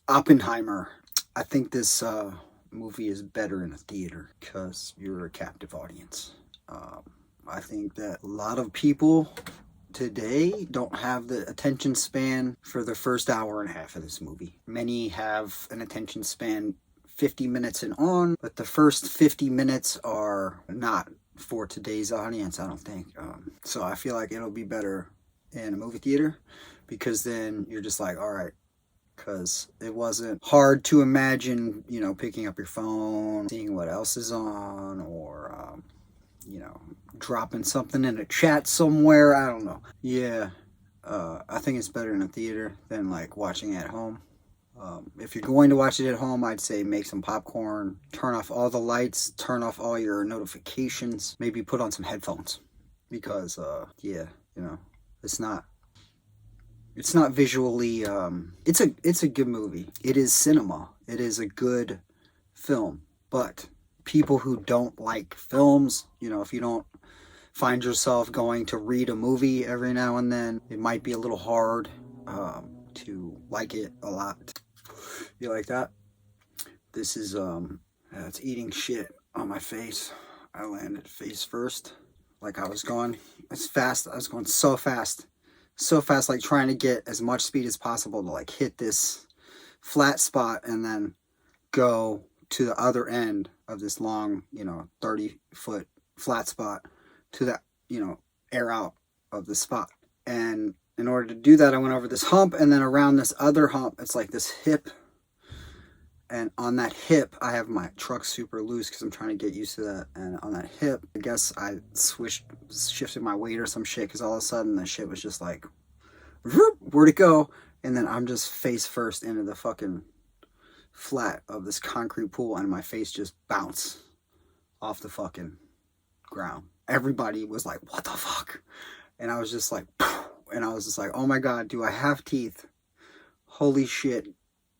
Oppenheimer. I think this movie is better in a theater because you're a captive audience. Um, I think that a lot of people today don't have the attention span for the first hour and a half of this movie. Many have an attention span 50 minutes and on, but the first 50 minutes are not for today's audience, I don't think. So I feel like it'll be better in a movie theater because then you're just like, all right, because it wasn't hard to imagine, picking up your phone, seeing what else is on, or, dropping something in a chat somewhere. I don't know. Yeah, I think it's better in a theater than like watching it at home. If you're going to watch it at home, I'd say make some popcorn, turn off all the lights, turn off all your notifications, maybe put on some headphones because, yeah, it's not it's not visually it's a good movie. It is cinema. It is a good film. But people who don't like films, if you don't find yourself going to read a movie every now and then, it might be a little hard to like it a lot. You like that? This is it's eating shit on my face. I landed face first. Like I was going as fast. I was going so fast. So fast, like trying to get as much speed as possible to like hit this flat spot and then go to the other end of this long, 30-foot flat spot to that, air out of the spot. And in order to do that, I went over this hump and then around this other hump. It's like this hip. And on that hip, I have my truck super loose because I'm trying to get used to that. And on that hip, I guess I shifted my weight or some shit because all of a sudden the shit was just like, where'd it go? And then I'm just face first into the fucking flat of this concrete pool and my face just bounced off the fucking ground. Everybody was like, what the fuck? And I was just like, and I was just like, oh my God, do I have teeth? Holy shit.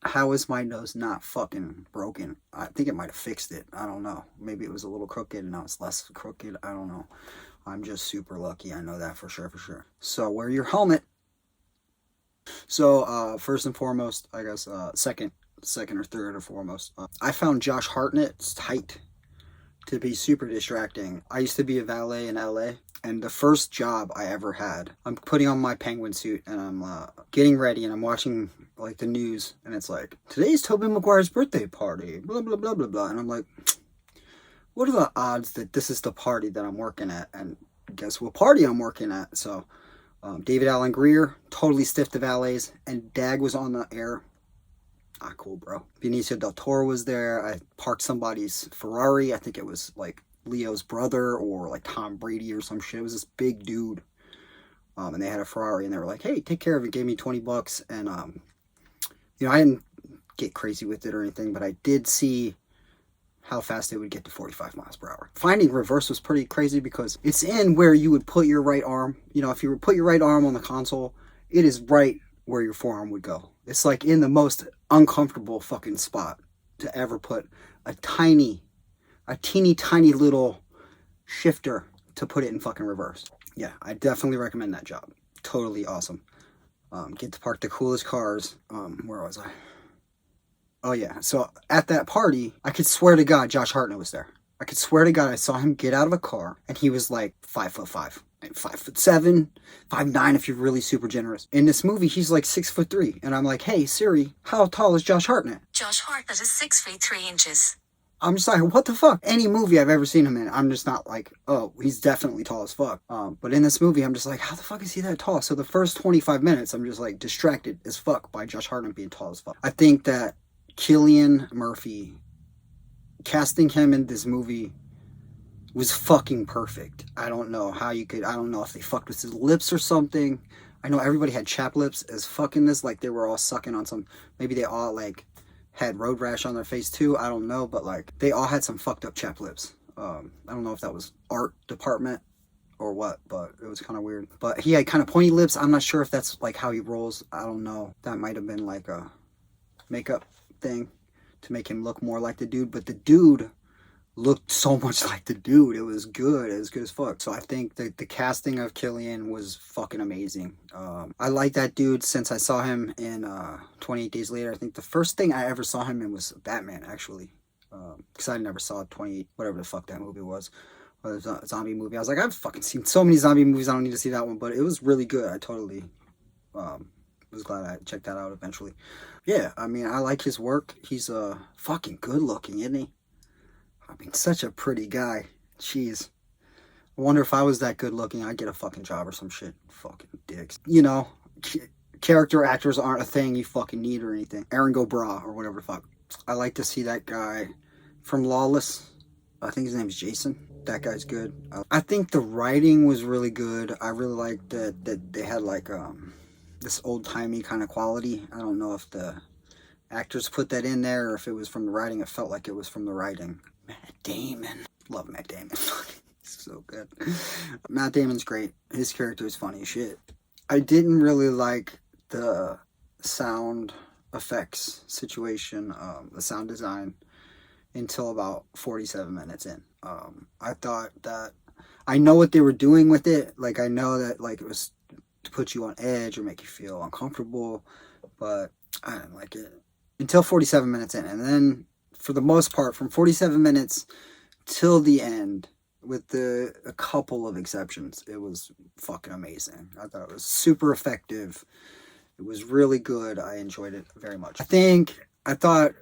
How is my nose not fucking broken? I think it might have fixed it. I don't know. Maybe it was a little crooked and now it's less crooked. I don't know. I'm just super lucky. I know that for sure. So wear your helmet. So first and foremost, I guess second or third or foremost, I found Josh Hartnett's tight to be super distracting. I used to be a valet in LA. And the first job I ever had, I'm putting on my penguin suit and I'm getting ready and I'm watching like the news and it's like, today's Tobey Maguire's birthday party, blah, blah, blah, blah, blah. And I'm like, what are the odds that this is the party that I'm working at? And guess what party I'm working at? So David Alan Grier, totally stiffed the valets, and Dag was on the air. Ah, cool, bro. Benicio del Toro was there. I parked somebody's Ferrari. I think it was like Leo's brother or like Tom Brady or some shit. It was this big dude. And they had a Ferrari and they were like, hey, take care of it. Gave me $20. And, I didn't get crazy with it or anything, but I did see how fast it would get to 45 miles per hour. Finding reverse was pretty crazy because it's in where you would put your right arm. If you would put your right arm on the console, it is right where your forearm would go. It's like in the most uncomfortable fucking spot to ever put a teeny tiny little shifter to put it in fucking reverse. Yeah, I definitely recommend that job. Totally awesome. Get to park the coolest cars. Where was I? Oh yeah, so at that party, I could swear to God Josh Hartnett was there. I could swear to God I saw him get out of a car and he was like 5'5", and 5'7", 5'9" if you're really super generous. In this movie, he's like 6'3", and I'm like, hey Siri, how tall is Josh Hartnett? Josh Hartnett is 6 feet 3 inches. I'm just like, what the fuck? Any movie I've ever seen him in, I'm just not like, oh, he's definitely tall as fuck. But in this movie, I'm just like, how the fuck is he that tall? So the first 25 minutes, I'm just like distracted as fuck by Josh Hartnett being tall as fuck. I think that Cillian Murphy, casting him in this movie was fucking perfect. I don't know if they fucked with his lips or something. I know everybody had chapped lips as fucking this, like they were all sucking on some, maybe they all like had road rash on their face too. I don't know, but like they all had some fucked up chapped lips. I don't know if that was art department or what, but it was kind of weird. But he had kind of pointy lips. I'm not sure if that's like how he rolls. I don't know. That might have been like a makeup thing to make him look more like the dude. But the dude looked so much like the dude. It was good. It was good as fuck. So I think that the casting of Killian was fucking amazing. I like that dude since I saw him in 28 Days Later. I think the first thing I ever saw him in was Batman, actually. Because I never saw 28, whatever the fuck that movie was. Or the zombie movie. I was like, I've fucking seen so many zombie movies. I don't need to see that one. But it was really good. I totally was glad I checked that out eventually. Yeah, I mean, I like his work. He's fucking good looking, isn't he? I mean, such a pretty guy. Jeez. I wonder if I was that good looking, I'd get a fucking job or some shit. Fucking dicks. You know, character actors aren't a thing you fucking need or anything. Aaron Bra or whatever the fuck. I like to see that guy from Lawless. I think his name is Jason. That guy's good. I think the writing was really good. I really liked that they had like this old-timey kind of quality. I don't know if the actors put that in there or if it was from the writing. It felt like it was from the writing. Matt Damon. Love Matt Damon. He's so good. Matt Damon's great. His character is funny as shit. I didn't really like the sound effects situation, the sound design, until about 47 minutes in. I thought that I know what they were doing with it. Like, I know that like it was to put you on edge or make you feel uncomfortable, but I didn't like it until 47 minutes in. And then for the most part, from 47 minutes till the end, with a couple of exceptions, it was fucking amazing. I thought it was super effective. It was really good. I enjoyed it very much. I thought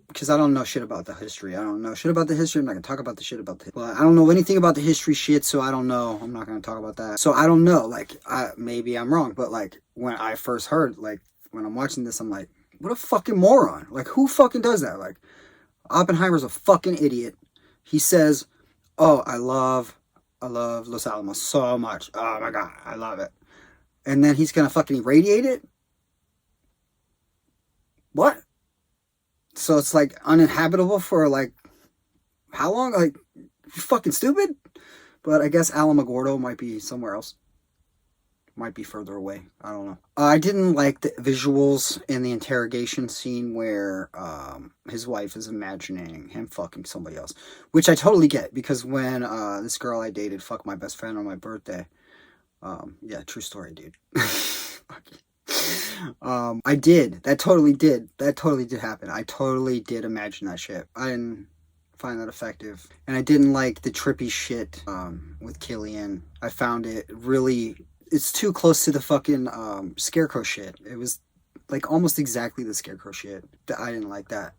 because I don't know shit about the history. I don't know shit about the history. I'm not going to talk about the shit about the... Well, I don't know anything about the history shit, so I don't know. I'm not going to talk about that. So I don't know. Like, maybe I'm wrong, but like, when I first heard, like, when I'm watching this, I'm like, what a fucking moron. Like, who fucking does that? Like, Oppenheimer's a fucking idiot. He says, oh, I love Los Alamos so much. Oh my God, I love it. And then he's going to fucking irradiate it? What? So it's like uninhabitable for like how long? Like, you fucking stupid. But I guess Alamogordo might be somewhere else. Might be further away. I don't know. I didn't like the visuals in the interrogation scene where his wife is imagining him fucking somebody else, which I totally get because when this girl I dated fucked my best friend on my birthday. Yeah, true story, dude. I did. That totally did happen. I totally did imagine that shit. I didn't find that effective. And I didn't like the trippy shit with Killian. I found it really... It's too close to the fucking Scarecrow shit. It was like almost exactly the Scarecrow shit. I didn't like that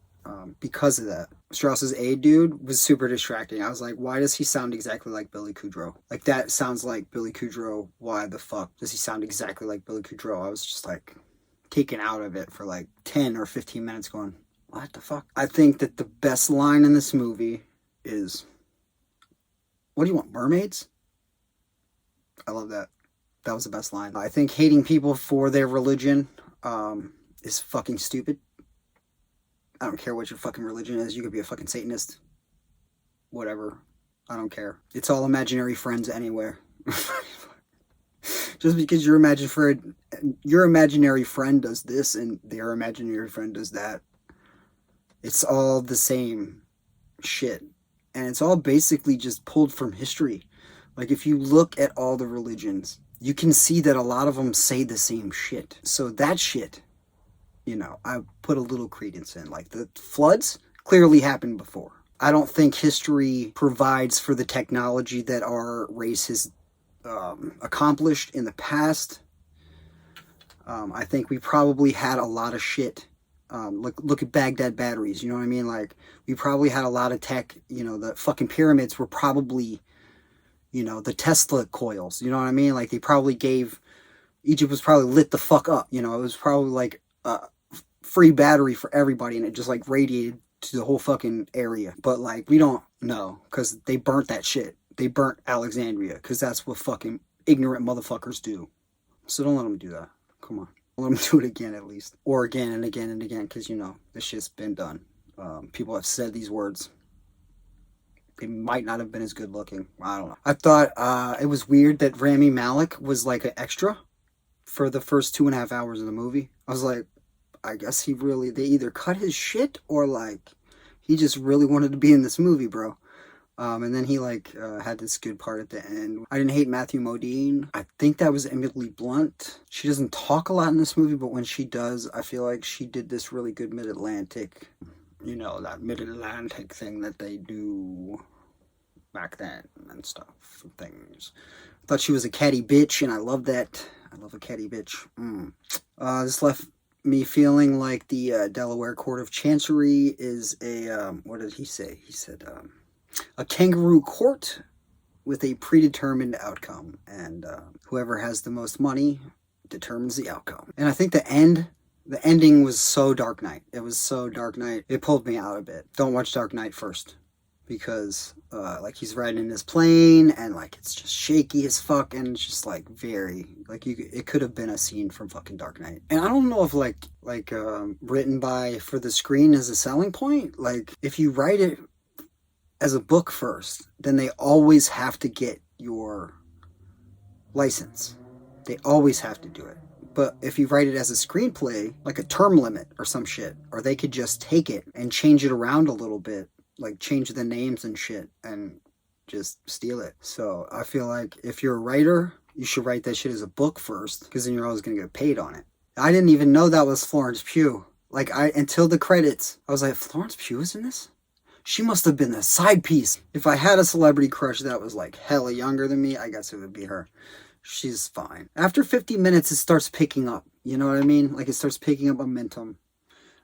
because of that. Strauss's aide dude was super distracting. I was like, why does he sound exactly like Billy Kudrow? Like, that sounds like Billy Kudrow. Why the fuck does he sound exactly like Billy Kudrow? I was just like taken out of it for like 10 or 15 minutes going, what the fuck? I think that the best line in this movie is, what do you want, mermaids? I love that. That was the best line. I think hating people for their religion is fucking stupid. I don't care what your fucking religion is. You could be a fucking Satanist. Whatever. I don't care. It's all imaginary friends anywhere. Just because your imaginary friend does this and their imaginary friend does that. It's all the same shit. And it's all basically just pulled from history. Like, if you look at all the religions, you can see that a lot of them say the same shit. So that shit, you know, I put a little credence in. Like, the floods clearly happened before. I don't think history provides for the technology that our race has accomplished in the past. I think we probably had a lot of shit. Look at Baghdad batteries, you know what I mean? Like, we probably had a lot of tech. You know, the fucking pyramids were probably, you know, the Tesla coils, you know what I mean? Like, they probably Egypt was probably lit the fuck up, you know? It was probably like a free battery for everybody, and it just like radiated to the whole fucking area. But like, we don't know, because they burnt that shit. They burnt Alexandria, because that's what fucking ignorant motherfuckers do. So don't let them do that. Come on. Let them do it again, at least. Or again and again and again, because, you know, this shit's been done. People have said these words. They might not have been as good looking. I don't know. I thought it was weird that Rami Malek was like an extra for the first 2.5 hours of the movie. I was like, I guess they either cut his shit or like he just really wanted to be in this movie, bro. And then he like had this good part at the end. I didn't hate Matthew Modine. I think that was Emily Blunt. She doesn't talk a lot in this movie, but when she does, I feel like she did this really good Mid-Atlantic, you know, that Mid-Atlantic thing that they do back then and stuff and things. I thought she was a catty bitch, and I love that. I love a catty bitch. This left me feeling like the Delaware Court of Chancery is a, what did he say? He said, a kangaroo court with a predetermined outcome, and whoever has the most money determines the outcome. And I think the ending was so Dark Knight. It was so Dark Knight. It pulled me out a bit. Don't watch Dark Knight first, because like he's riding in his plane and like it's just shaky as fuck, and it's just like very like it could have been a scene from fucking Dark Knight. And I don't know if like written by for the screen is a selling point. Like if you write it as a book first, then they always have to get your license. They always have to do it. But if you write it as a screenplay, like a term limit or some shit, or they could just take it and change it around a little bit, like change the names and shit and just steal it. So I feel like if you're a writer, you should write that shit as a book first, because then you're always going to get paid on it. I didn't even know that was Florence Pugh. Like until the credits, I was like, Florence Pugh is in this? She must have been the side piece. If I had a celebrity crush that was like hella younger than me, I guess it would be her. She's fine. After 50 minutes, it starts picking up. You know what I mean? Like it starts picking up momentum.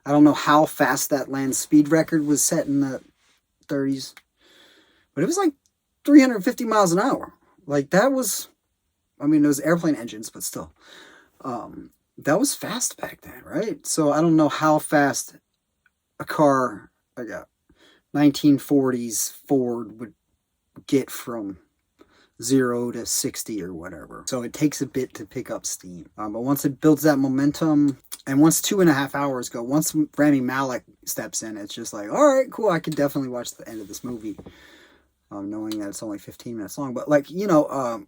I don't know how fast that land speed record was set in the 30s, but it was like 350 miles an hour. Like that was, I mean, it was airplane engines, but still, that was fast back then, right? So I don't know how fast a car, like a 1940s Ford, would get from 0 to 60 or whatever. So it takes a bit to pick up steam. But once it builds that momentum, and once 2.5 hours go, once Rami Malek steps in, it's just like, all right, cool, I could definitely watch the end of this movie, knowing that it's only 15 minutes long. But like, you know,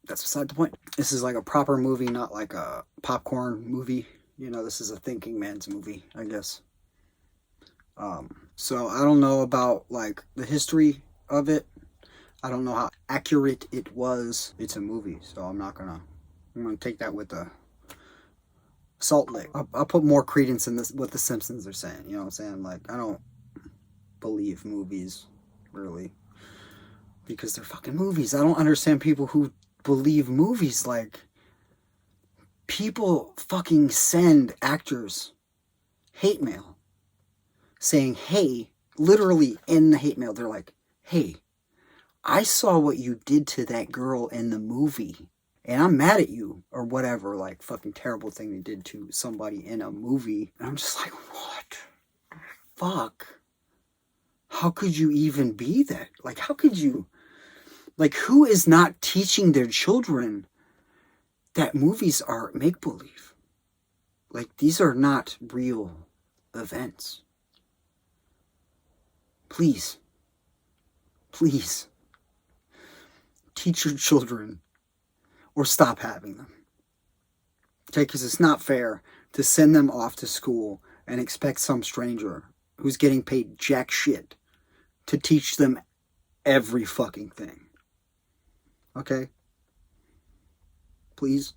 that's beside the point. This is like a proper movie, not like a popcorn movie. You know, this is a thinking man's movie, I guess. So I don't know about like the history of it. I don't know how accurate it was. It's a movie, so I'm gonna take that with a salt lick. I'll put more credence in this what the Simpsons are saying. You know what I'm saying? Like I don't believe movies really, because they're fucking movies. I don't understand people who believe movies. Like people fucking send actors hate mail saying, hey, literally in the hate mail, they're like, hey, I saw what you did to that girl in the movie, and I'm mad at you, or whatever, like, fucking terrible thing they did to somebody in a movie. And I'm just like, what the fuck? How could you even be that? Like, how could you? Like, who is not teaching their children that movies are make-believe? Like, these are not real events. Please, teach your children or stop having them. Okay, because it's not fair to send them off to school and expect some stranger who's getting paid jack shit to teach them every fucking thing. Okay? Please.